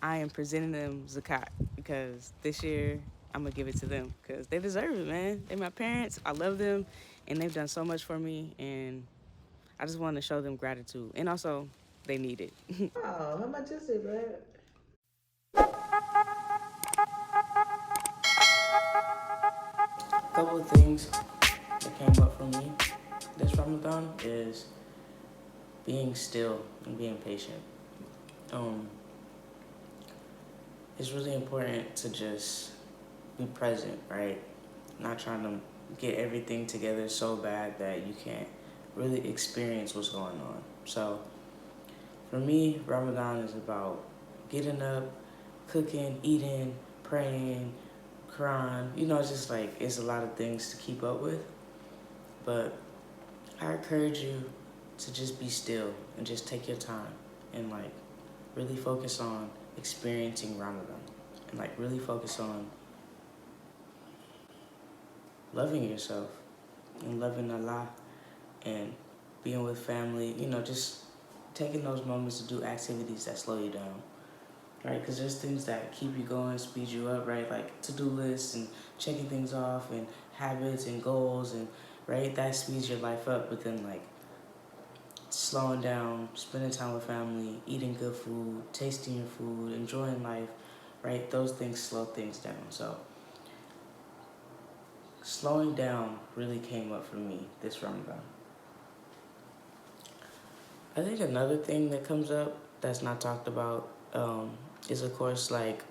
I am presenting them Zakat because this year I'm gonna give it to them because they deserve it, man. They're my parents. I love them, and they've done so much for me, and I just want to show them gratitude, and also they need it. Oh, how much is it, Brad? A couple of things that came up for me this Ramadan is being still and being patient. Um, it's really important to just be present, right? Not trying to get everything together so bad that you can't really experience what's going on. So for me, Ramadan is about getting up, cooking, eating, praying, Quran. It's just like it's a lot of things to keep up with. But I encourage you to just be still and just take your time and like really focus on experiencing Ramadan and like really focus on loving yourself and loving Allah and being with family, just taking those moments to do activities that slow you down, right? Because there's things that keep you going, speed you up, right? Like to-do lists and checking things off and habits and goals and, right? That speeds your life up, but then like slowing down, spending time with family, eating good food, tasting your food, enjoying life, right? Those things slow things down. So slowing down really came up for me this Ramadan. I think another thing that comes up that's not talked about is, of course, like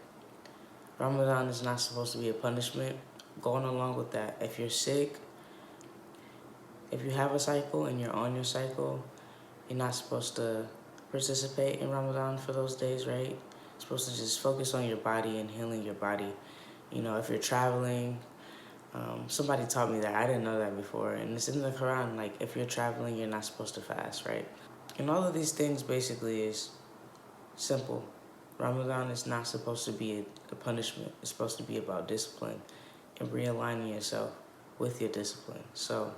Ramadan is not supposed to be a punishment. Going along with that, if you're sick, if you have a cycle and you're on your cycle, you're not supposed to participate in Ramadan for those days, right? You're supposed to just focus on your body and healing your body. If you're traveling, somebody taught me that. I didn't know that before. And it's in the Quran, like, if you're traveling, you're not supposed to fast, right? And all of these things basically is simple. Ramadan is not supposed to be a punishment. It's supposed to be about discipline and realigning yourself with your discipline. So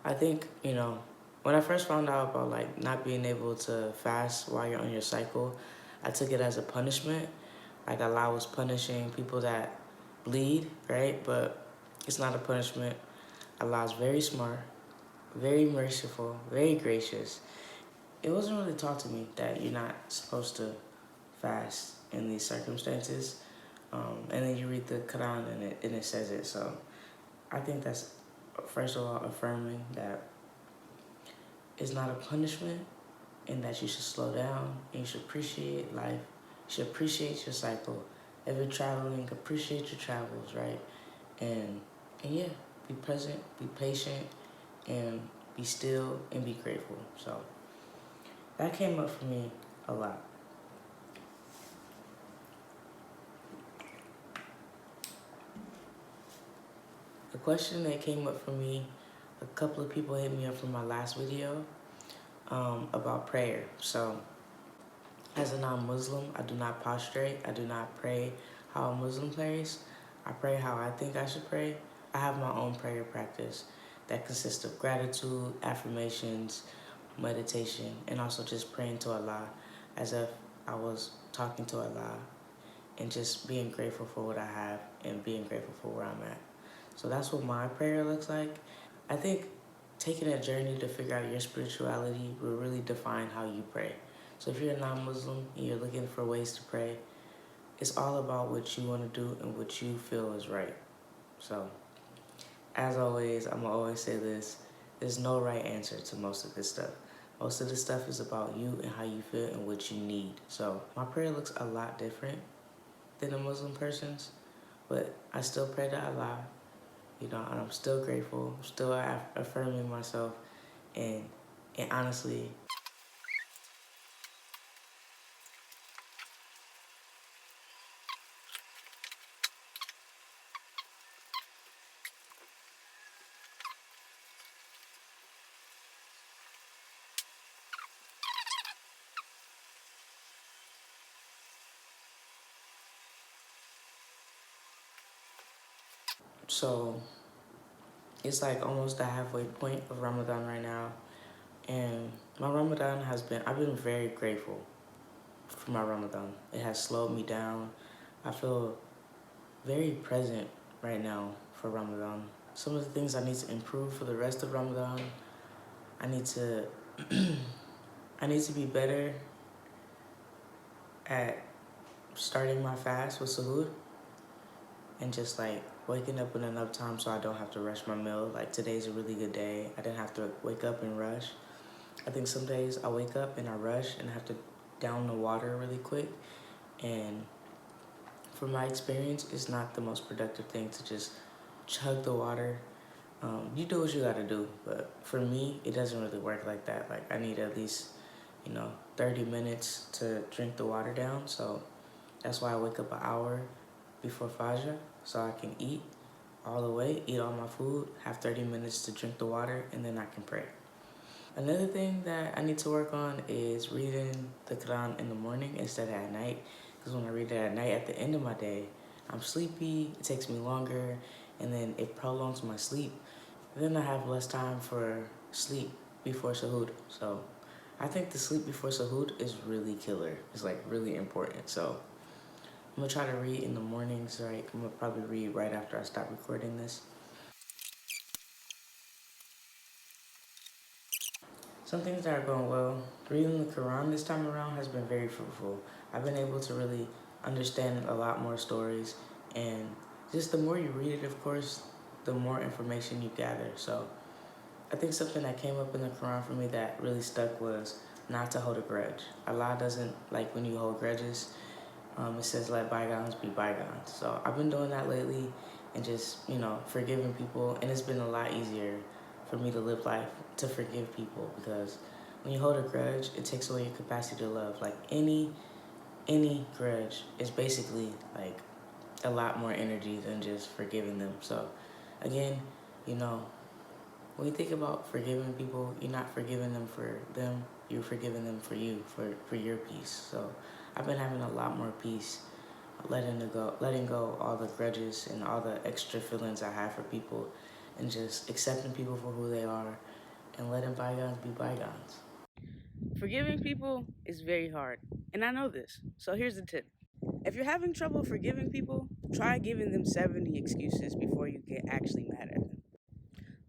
I think, when I first found out about like not being able to fast while you're on your cycle, I took it as a punishment. Like Allah was punishing people that bleed, right? But it's not a punishment. Allah is very smart, very merciful, very gracious. It wasn't really taught to me that you're not supposed to fast in these circumstances. And then you read the Quran and it says it. So I think that's, first of all, affirming that it's not a punishment and that you should slow down and you should appreciate life. You should appreciate your cycle. If you're traveling, appreciate your travels, right? And and yeah, be present, be patient, and be still and be grateful. So that came up for me a lot. The question that came up for me, a couple of people hit me up from my last video about prayer. So as a non-Muslim, I do not prostrate. I do not pray how a Muslim prays. I pray how I think I should pray. I have my own prayer practice that consists of gratitude, affirmations, meditation, and also just praying to Allah as if I was talking to Allah and just being grateful for what I have and being grateful for where I'm at. So that's what my prayer looks like. I think taking a journey to figure out your spirituality will really define how you pray. So if you're a non-Muslim and you're looking for ways to pray, it's all about what you want to do and what you feel is right. So as always, I'm going to always say this, there's no right answer to most of this stuff. Most of this stuff is about you and how you feel and what you need. So my prayer looks a lot different than a Muslim person's, but I still pray to Allah, and I'm still grateful, I'm still affirming myself, and honestly, so it's like almost the halfway point of Ramadan right now, and my Ramadan I've been very grateful for my Ramadan. It has slowed me down. I feel very present right now for Ramadan. Some of the things I need to improve for the rest of Ramadan, I need to I need to be better at starting my fast with Sahud and just like waking up in enough time so I don't have to rush my meal. Like today's a really good day. I didn't have to wake up and rush. I think some days I wake up and I rush and I have to down the water really quick. And from my experience, it's not the most productive thing to just chug the water. You do what you gotta do, but for me, it doesn't really work like that. Like I need at least, 30 minutes to drink the water down. So that's why I wake up an hour before Fajr so I can eat all the way, eat all my food, have 30 minutes to drink the water, and then I can pray. Another thing that I need to work on is reading the Quran in the morning instead of at night. Because when I read it at night, at the end of my day, I'm sleepy, it takes me longer, and then it prolongs my sleep. Then I have less time for sleep before Sahud. So I think the sleep before Sahud is really killer. It's like really important. So I'm gonna try to read in the mornings, right? I'm gonna probably read right after I stop recording this. Some things that are going well. Reading the Quran this time around has been very fruitful. I've been able to really understand a lot more stories, and just the more you read it, of course, the more information you gather. So I think something that came up in the Quran for me that really stuck was not to hold a grudge. Allah doesn't like when you hold grudges. It says let bygones be bygones. So I've been doing that lately and just, forgiving people. And it's been a lot easier for me to live life to forgive people because when you hold a grudge, it takes away your capacity to love. Like any grudge is basically like a lot more energy than just forgiving them. So again, you know, when you think about forgiving people, you're not forgiving them for them, you're forgiving them for you, for your peace. So I've been having a lot more peace, letting go all the grudges and all the extra feelings I have for people and just accepting people for who they are and letting bygones be bygones. Forgiving people is very hard, and I know this. So here's the tip. If you're having trouble forgiving people, try giving them 70 excuses before you get actually mad at them.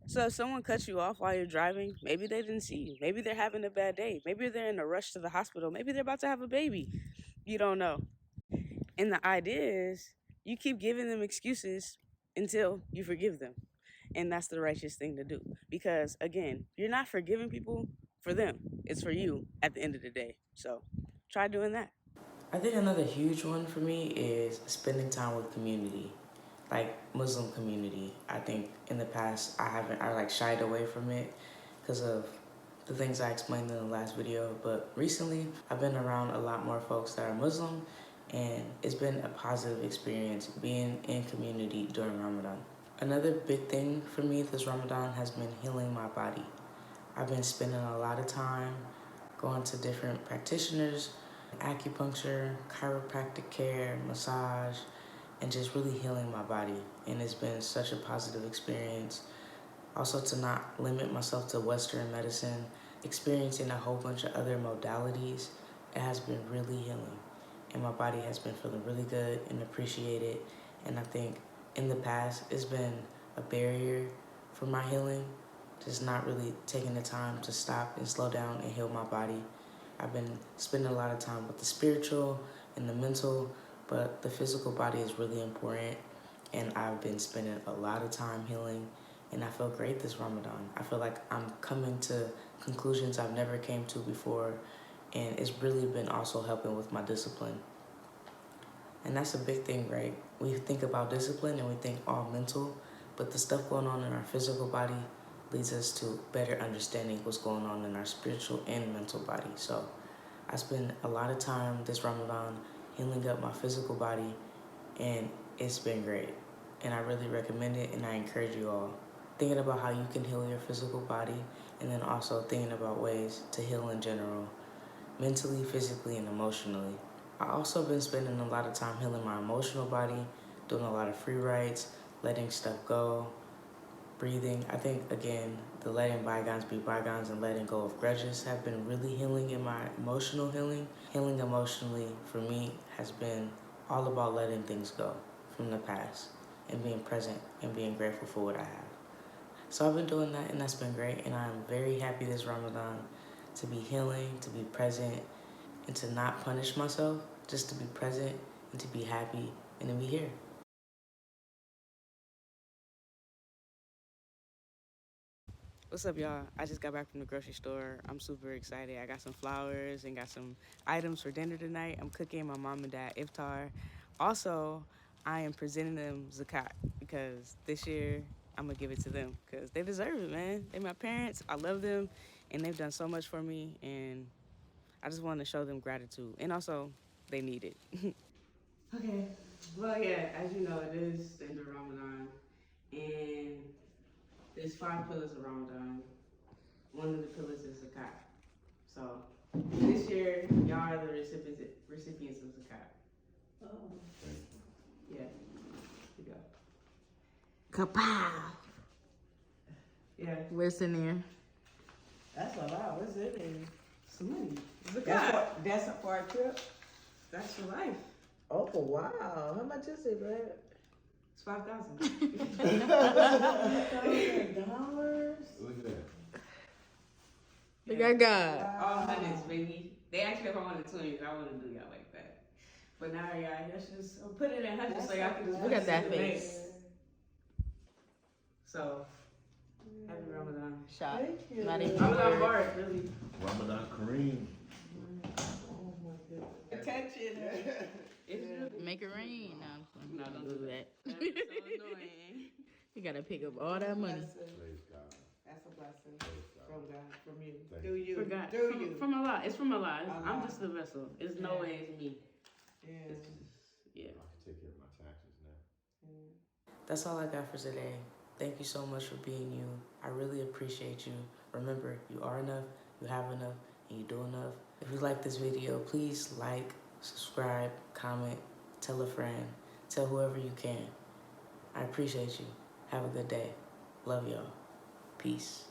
So if someone cuts you off while you're driving, maybe they didn't see you. Maybe they're having a bad day. Maybe they're in a rush to the hospital. Maybe they're about to have a baby. You don't know. And the idea is you keep giving them excuses until you forgive them. And that's the righteous thing to do. Because again, you're not forgiving people for them, it's for you at the end of the day. So try doing that. I think another huge one for me is spending time with community, like Muslim community. I think in the past I like shied away from it because of the things I explained in the last video. But recently I've been around a lot more folks that are Muslim, and it's been a positive experience being in community during Ramadan. Another big thing for me this Ramadan has been healing my body. I've been spending a lot of time going to different practitioners, acupuncture, chiropractic care, massage, and just really healing my body. And it's been such a positive experience. Also, to not limit myself to Western medicine, experiencing a whole bunch of other modalities, it has been really healing. And my body has been feeling really good and appreciated. And I think in the past, it's been a barrier for my healing, just not really taking the time to stop and slow down and heal my body. I've been spending a lot of time with the spiritual and the mental, but the physical body is really important. And I've been spending a lot of time healing, and I feel great this Ramadan. I feel like I'm coming to conclusions I've never came to before, and it's really been also helping with my discipline. And that's a big thing, right? We think about discipline and we think all mental, but the stuff going on in our physical body leads us to better understanding what's going on in our spiritual and mental body. So I spend a lot of time this Ramadan healing up my physical body, and it's been great. And I really recommend it, and I encourage you all. Thinking about how you can heal your physical body, and then also thinking about ways to heal in general, mentally, physically, and emotionally. I also been spending a lot of time healing my emotional body, doing a lot of free writes, letting stuff go, breathing. I think, again, the letting bygones be bygones and letting go of grudges have been really healing in my emotional healing. Healing emotionally for me has been all about letting things go from the past and being present and being grateful for what I have. So I've been doing that, and that's been great, and I'm very happy this Ramadan to be healing, to be present, and to not punish myself, just to be present and to be happy and to be here. What's up, y'all? I just got back from the grocery store. I'm super excited. I got some flowers and got some items for dinner tonight. I'm cooking my mom and dad iftar. Also, I am presenting them Zakat because this year I'm gonna give it to them because they deserve it, man. They're my parents. I love them, and they've done so much for me, and I just want to show them gratitude. And also, they need it. Okay. Well, yeah, as you know, it is the end of Ramadan, and there's 5 pillars of Ramadan. One of the pillars is Zakat. So this year, y'all are the recipients of Zakat. Oh. Yeah. Here you go. Kapow! Yeah. What's in there? That's a lot. What's in there? Some money. Zakat. That's for a trip? That's for life. Oh, wow. How much is it, Brad? It's $5,000. $5,000? Look at that. Look at God. All hundreds, baby. They actually, if I wanted 20s, I wouldn't do y'all like that. But now, yeah, let's just put it in hundreds so y'all can just Look put at it that in the bank. face. So, happy Ramadan. Shot. Thank you. Not even Ramadan word. Mubarak, really. Ramadan Kareem. Oh, my goodness. Attention. It's really. Make it rain. No, No, don't do that. That's so annoying. You gotta pick up all that money. Praise God. That's a blessing Praise God. from God, from you. Thank Do you. For God. Do you. From Allah. It's from Allah. I'm Allah. just the vessel. It's no Yeah. way it's me. Yeah. It's just, yeah. I can take care of my taxes now. That's all I got for today. Thank you so much for being you. I really appreciate you. Remember, you are enough, you have enough, and you do enough. If you like this video, please like, subscribe, comment, tell a friend, tell whoever you can. I appreciate you. Have a good day. Love y'all. Peace.